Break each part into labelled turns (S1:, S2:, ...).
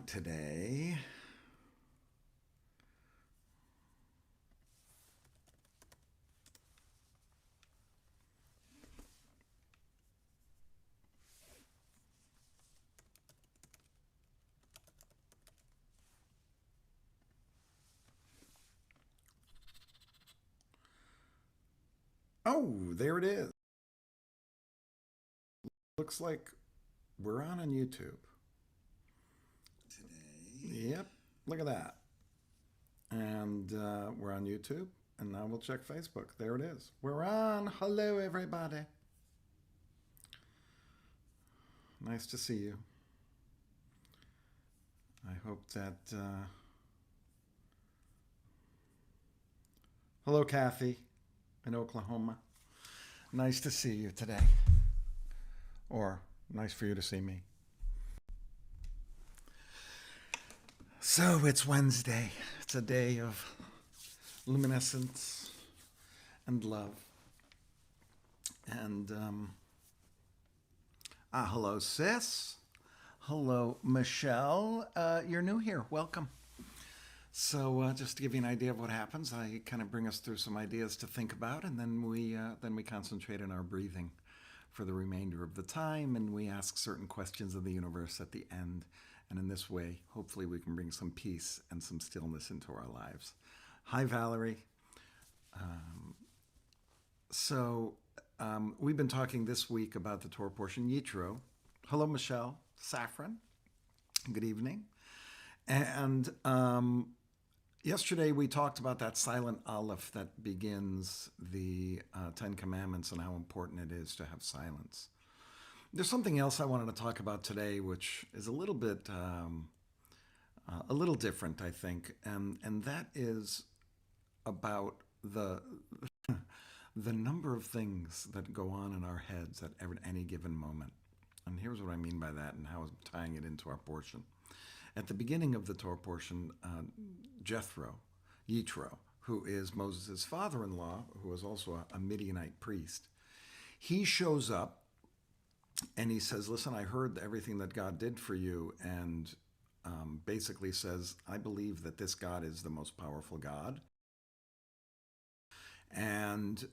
S1: today. Oh, there it is. Looks like we're on YouTube today. Yep, look at that. And we're on YouTube. And now we'll check Facebook. There it is. We're on. Hello, everybody. Nice to see you. I hope that. Hello, Kathy in Oklahoma. Nice to see you today. Or nice for you to see me. So it's Wednesday. It's a day of luminescence and love. And hello, sis. Hello, Michelle. You're new here. Welcome. So just to give you an idea of what happens, I kind of bring us through some ideas to think about, and then we concentrate on our breathing for the remainder of the time, and we ask certain questions of the universe at the end. And in this way, hopefully we can bring some peace and some stillness into our lives. Hi, Valerie. We've been talking this week about the Torah portion, Yitro. Hello, Michelle. Saffron. Good evening. And yesterday we talked about that silent aleph that begins the Ten Commandments and how important it is to have silence. There's something else I wanted to talk about today, which is a little bit, a little different, I think, and that is about the the number of things that go on in our heads at any given moment. And here's what I mean by that, and how I'm tying it into our portion. At the beginning of the Torah portion, Yitro, who is Moses' father-in-law, who is also a Midianite priest, he shows up. And he says, listen, I heard everything that God did for you, and basically says, I believe that this God is the most powerful God. And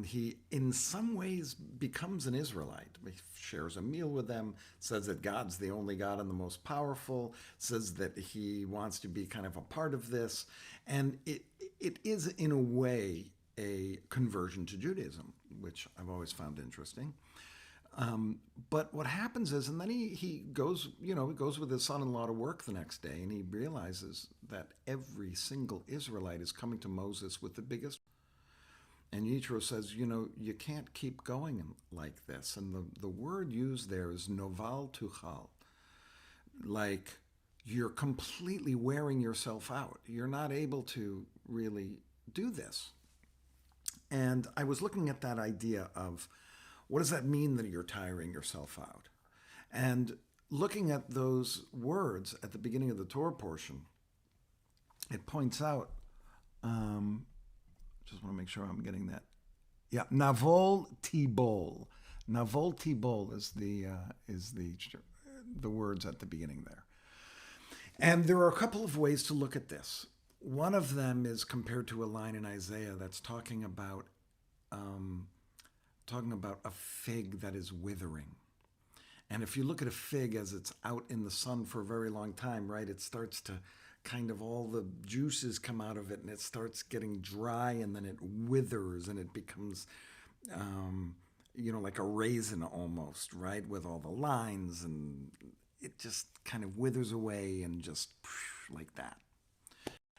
S1: he, in some ways, becomes an Israelite. He shares a meal with them, says that God's the only God and the most powerful, says that he wants to be kind of a part of this. And it is, in a way, a conversion to Judaism, which I've always found interesting. But what happens is, and then he goes, he goes with his son-in-law to work the next day, and he realizes that every single Israelite is coming to Moses with the biggest. And Yitro says, you can't keep going like this. And the word used there is noval tuchal. Like, you're completely wearing yourself out. You're not able to really do this. And I was looking at that idea of, what does that mean that you're tiring yourself out? And looking at those words at the beginning of the Torah portion, it points out, just want to make sure I'm getting that. Yeah, Navol Tibol. Navol Tibol is the words at the beginning there. And there are a couple of ways to look at this. One of them is compared to a line in Isaiah that's talking about a fig that is withering. And if you look at a fig as it's out in the sun for a very long time, right, it starts to kind of, all the juices come out of it and it starts getting dry, and then it withers and it becomes, like a raisin almost, right, with all the lines, and it just kind of withers away and just like that.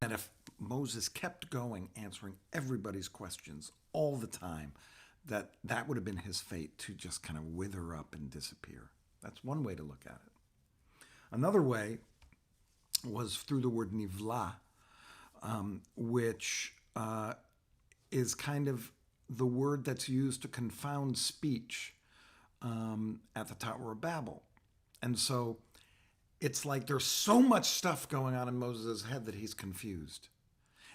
S1: And if Moses kept going, answering everybody's questions all the time, that would have been his fate, to just kind of wither up and disappear. That's one way to look at it. Another way was through the word nivla, which is kind of the word that's used to confound speech at the Tower of Babel. And so it's like there's so much stuff going on in Moses' head that he's confused.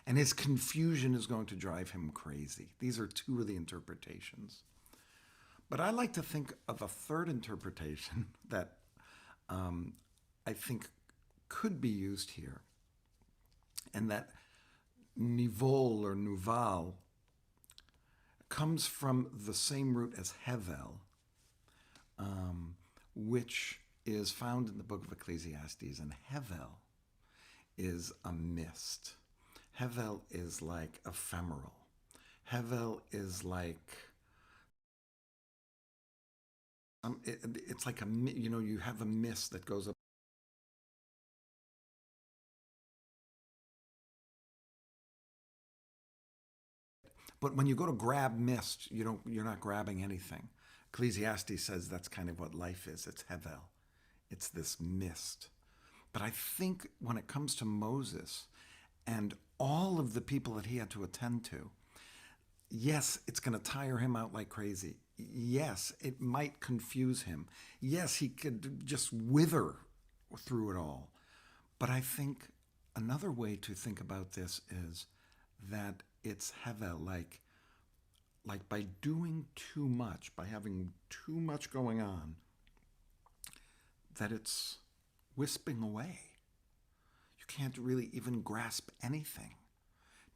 S1: And his confusion is going to drive him crazy. These are two of the interpretations. But I like to think of a third interpretation that I think could be used here. And that nivol or nuval comes from the same root as hevel, which is found in the book of Ecclesiastes. And hevel is a mist. Hevel is like ephemeral. Hevel is like it's like you have a mist that goes up. But when you go to grab mist, you're not grabbing anything. Ecclesiastes says that's kind of what life is. It's hevel. It's this mist. But I think when it comes to Moses and all of the people that he had to attend to, yes, it's going to tire him out like crazy. Yes, it might confuse him. Yes, he could just wither through it all. But I think another way to think about this is that it's hevel, like by doing too much, by having too much going on, that it's wisping away. You can't really even grasp anything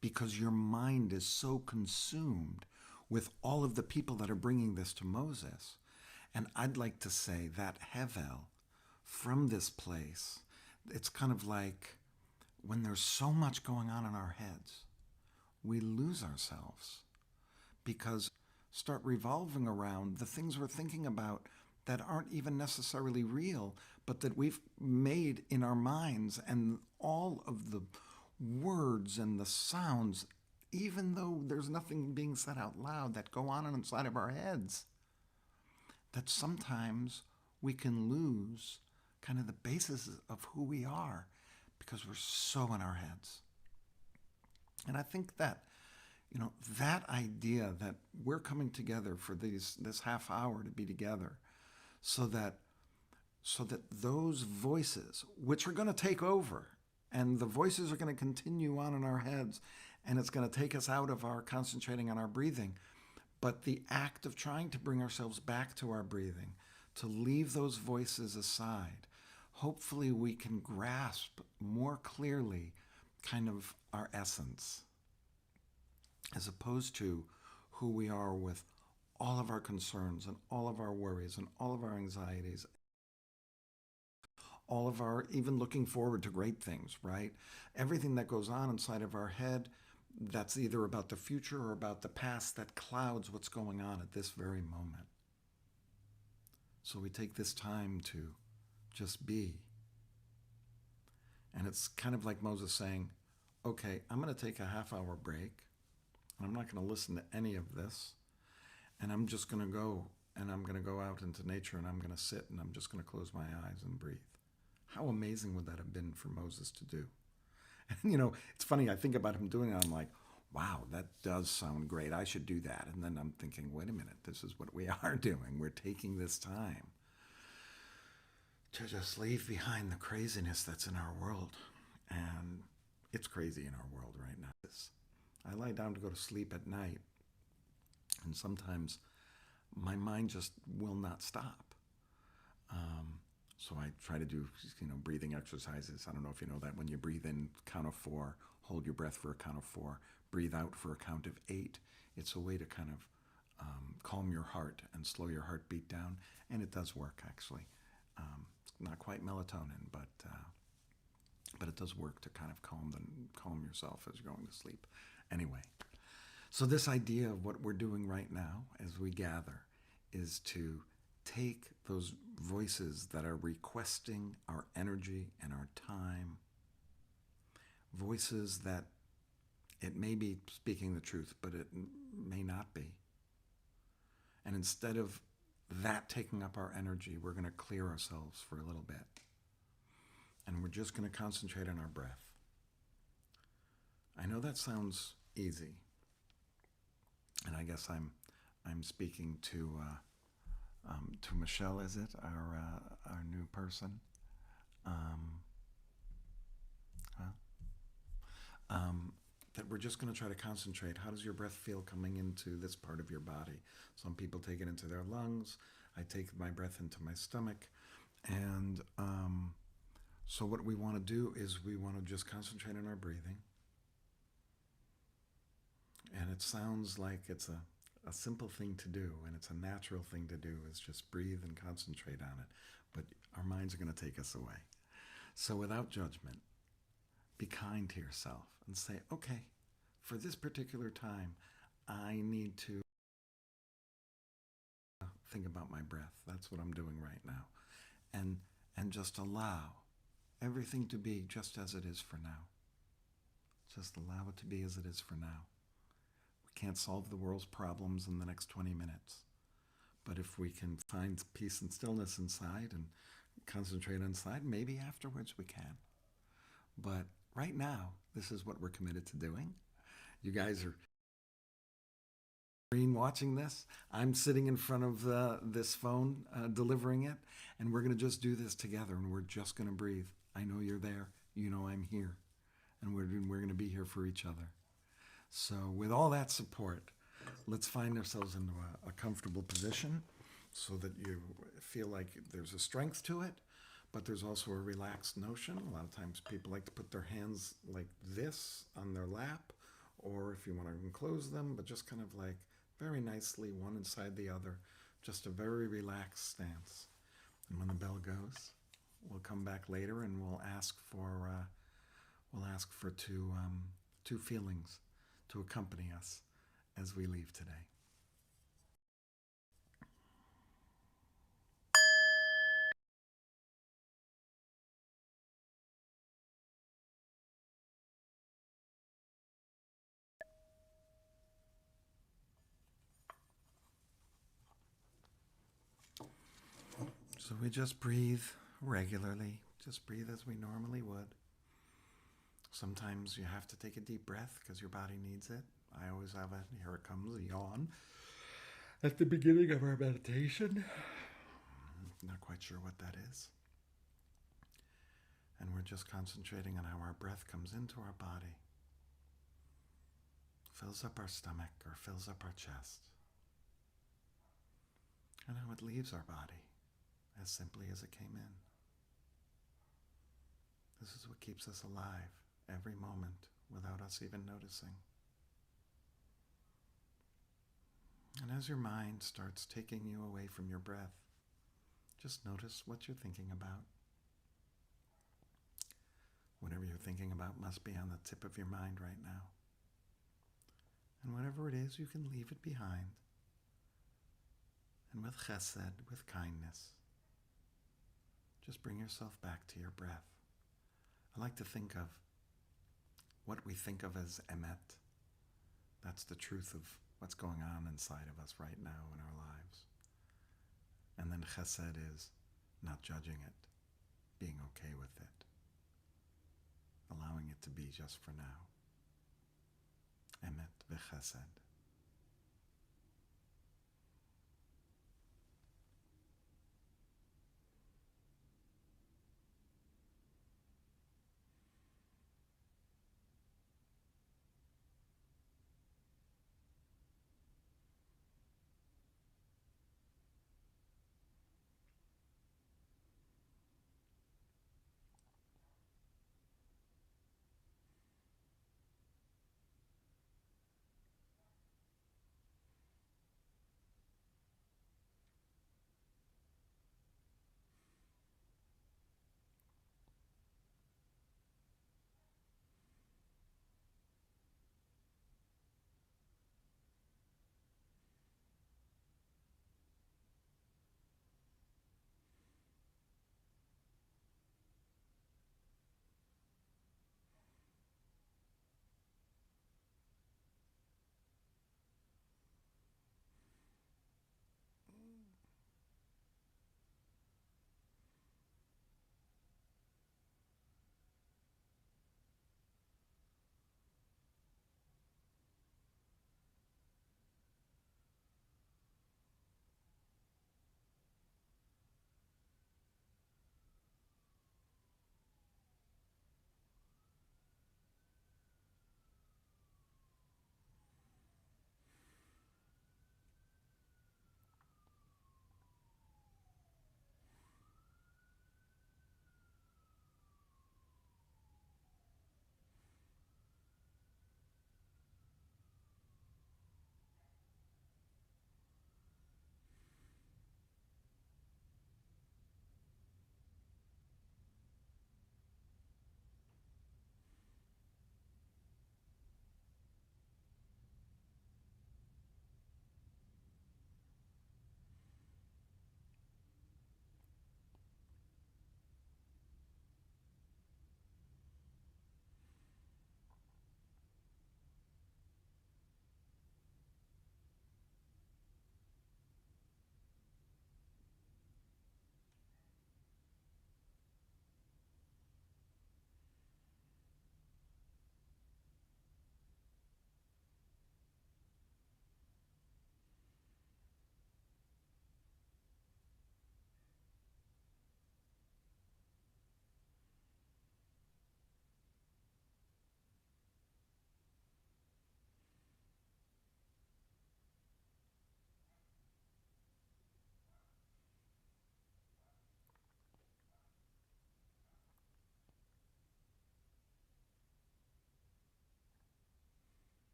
S1: because your mind is so consumed with all of the people that are bringing this to Moses. And I'd like to say that hevel from this place, it's kind of like when there's so much going on in our heads, we lose ourselves because start revolving around the things we're thinking about that aren't even necessarily real, but that we've made in our minds, and all of the words and the sounds, even though there's nothing being said out loud, that go on inside of our heads, that sometimes we can lose kind of the basis of who we are because we're so in our heads. And I think that, that idea that we're coming together for this half hour to be together so that those voices, which are going to take over, and the voices are going to continue on in our heads, and it's going to take us out of our concentrating on our breathing. But the act of trying to bring ourselves back to our breathing, to leave those voices aside, hopefully we can grasp more clearly kind of our essence, as opposed to who we are with all of our concerns and all of our worries and all of our anxieties, all of our even looking forward to great things, right? Everything that goes on inside of our head that's either about the future or about the past that clouds what's going on at this very moment. So we take this time to just be. And it's kind of like Moses saying, okay, I'm going to take a half-hour break. I'm not going to listen to any of this. And I'm just going to go, and I'm going to go out into nature, and I'm going to sit, and I'm just going to close my eyes and breathe. How amazing would that have been for Moses to do? And, it's funny, I think about him doing it, I'm like, wow, that does sound great. I should do that. And then I'm thinking, wait a minute, this is what we are doing. We're taking this time to just leave behind the craziness that's in our world. And it's crazy in our world right now. I lie down to go to sleep at night, and sometimes my mind just will not stop. So I try to do, breathing exercises. I don't know if you know that. When you breathe in, count of 4, hold your breath for a count of 4, breathe out for a count of 8. It's a way to kind of calm your heart and slow your heartbeat down, and it does work actually. Not quite melatonin, but it does work to kind of calm yourself as you're going to sleep. Anyway, so this idea of what we're doing right now as we gather is to take those voices that are requesting our energy and our time, voices that it may be speaking the truth, but it may not be. And instead of that taking up our energy, we're going to clear ourselves for a little bit. And we're just going to concentrate on our breath. I know that sounds easy. And I guess I'm speaking to Michelle, is it? Our new person. That we're just going to try to concentrate. How does your breath feel coming into this part of your body? Some people take it into their lungs. I take my breath into my stomach. And So, what we want to do is we want to just concentrate on our breathing. And it sounds like it's a simple thing to do, and it's a natural thing to do, is just breathe and concentrate on it. But our minds are going to take us away. So, without judgment, be kind to yourself and say, okay, for this particular time, I need to think about my breath. That's what I'm doing right now. And and just allow everything to be just as it is for now. Just allow it to be as it is for now. We can't solve the world's problems in the next 20 minutes. But if we can find peace and stillness inside and concentrate inside, maybe afterwards we can. But right now, this is what we're committed to doing. You guys are watching this. I'm sitting in front of this phone delivering it, and we're going to just do this together, and we're just going to breathe. I know you're there. You know I'm here, and we're going to be here for each other. So with all that support, let's find ourselves in a comfortable position so that you feel like there's a strength to it, but there's also a relaxed notion. A lot of times people like to put their hands like this on their lap, or if you want to enclose them, but just kind of like very nicely one inside the other, just a very relaxed stance. And when the bell goes, we'll come back later and we'll ask for two feelings to accompany us as we leave today. So we just breathe regularly, just breathe as we normally would. Sometimes you have to take a deep breath because your body needs it. I always have here it comes, a yawn at the beginning of our meditation. Not quite sure what that is. And we're just concentrating on how our breath comes into our body, fills up our stomach or fills up our chest, and how it leaves our body as simply as it came in. This is what keeps us alive every moment without us even noticing. And as your mind starts taking you away from your breath, just notice what you're thinking about. Whatever you're thinking about must be on the tip of your mind right now. And whatever it is, you can leave it behind. And with chesed, with kindness, just bring yourself back to your breath. I like to think of what we think of as emet. That's the truth of what's going on inside of us right now in our lives. And then chesed is not judging it, being okay with it, allowing it to be just for now. Emet v'chesed.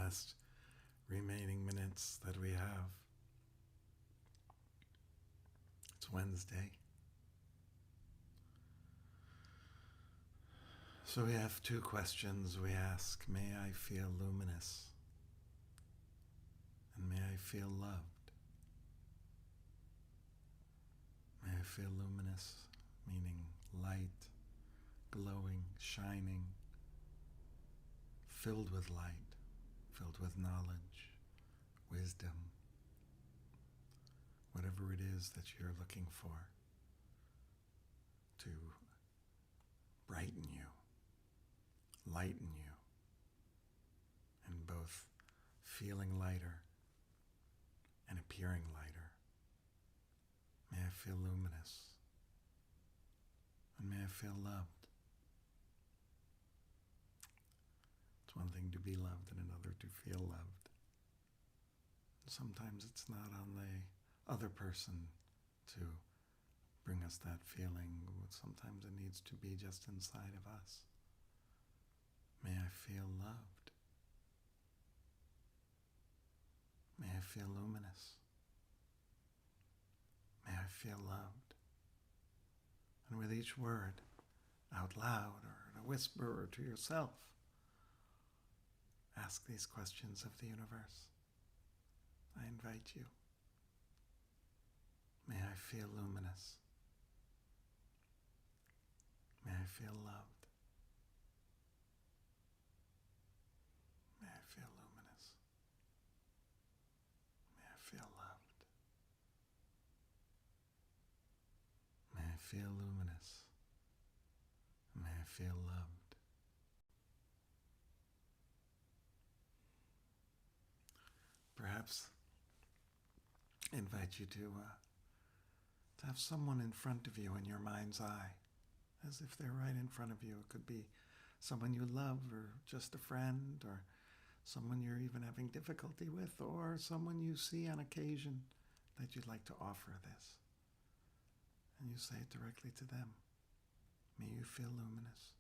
S1: last remaining minutes that we have. It's Wednesday. So we have two questions we ask. May I feel luminous? And may I feel loved? May I feel luminous, meaning light, glowing, shining, filled with light, filled with knowledge, wisdom, whatever it is that you're looking for to brighten you, lighten you, and both feeling lighter and appearing lighter. May I feel luminous, and may I feel loved. It's one thing to be loved and another to feel loved. Sometimes it's not on the other person to bring us that feeling. Sometimes it needs to be just inside of us. May I feel loved. May I feel luminous. May I feel loved. And with each word, out loud or in a whisper or to yourself, ask these questions of the universe. I invite you. May I feel luminous. May I feel loved. May I feel luminous. May I feel loved. May I feel luminous. May I feel loved. Perhaps invite you to have someone in front of you in your mind's eye, as if they're right in front of you. It could be someone you love, or just a friend, or someone you're even having difficulty with, or someone you see on occasion that you'd like to offer this. And you say it directly to them. May you feel luminous.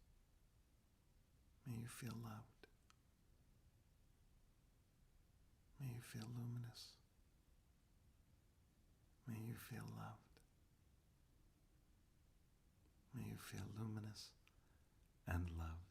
S1: May you feel loved. May you feel luminous. May you feel loved. May you feel luminous and loved.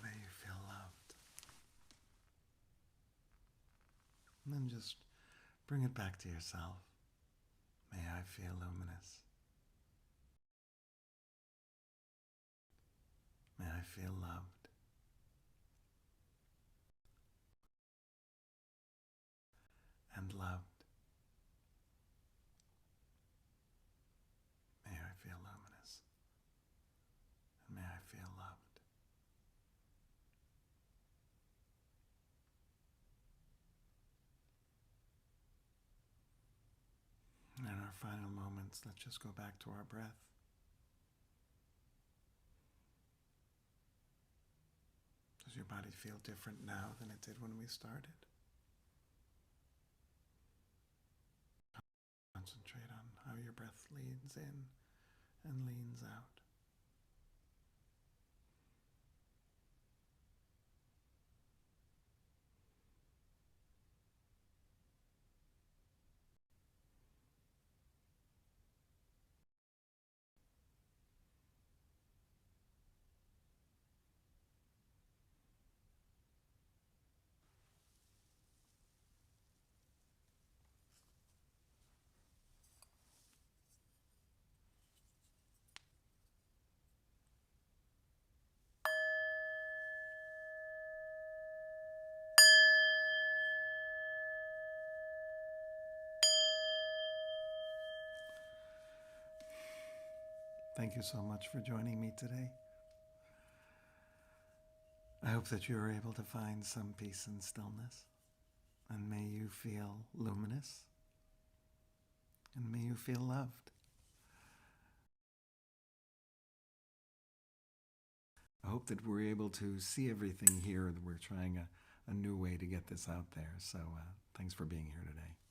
S1: May you feel luminous. May you feel loved. And then just bring it back to yourself. May I feel luminous. May I feel loved. And loved. May I feel luminous. And may I feel loved. And in our final moments, let's just go back to our breath. Does your body feel different now than it did when we started? Concentrate on how your breath leans in and leans out. Thank you so much for joining me today. I hope that you are able to find some peace and stillness, and may you feel luminous, and may you feel loved. I hope that we're able to see everything here. We're trying a new way to get this out there. So thanks for being here today.